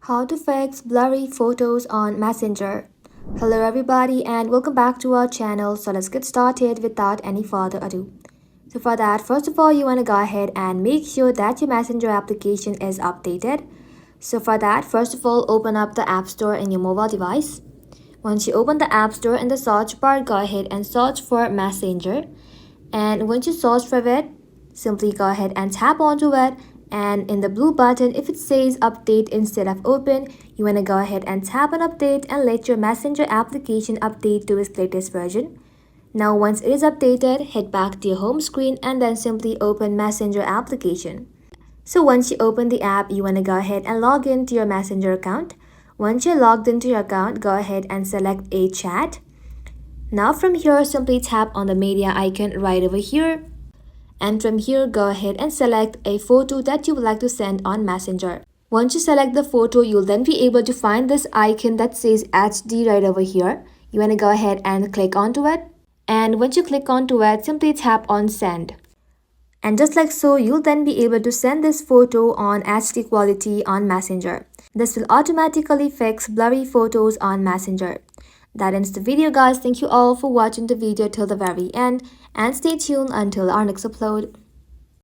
How to fix blurry photos on Messenger. Hello everybody and welcome back to our channel. So let's get started without any further ado. So for that, first of all, you want to go ahead and make sure that your Messenger application is updated. So for that, first of all, open up the App Store in your mobile device. Once you open the App Store, in the search bar, go ahead and search for Messenger. And once you search for it, simply go ahead and tap onto it. And in the blue button, if it says update instead of open, you want to go ahead and tap on update and let your Messenger application update to its latest version. Now once it is updated, head back to your home screen and then simply open Messenger application. So once you open the app, you want to go ahead and log into your Messenger account. Once you're logged into your account, go ahead and select a chat. Now from here, simply tap on the media icon right over here. And from here, go ahead and select a photo that you would like to send on Messenger. Once you select the photo, you'll then be able to find this icon that says HD right over here. You want to go ahead and click onto it. And once you click onto it, simply tap on send. And just like so, you'll then be able to send this photo on HD quality on Messenger. This will automatically fix blurry photos on Messenger. That ends the video, guys. Thank you all for watching the video till the very end and stay tuned until our next upload.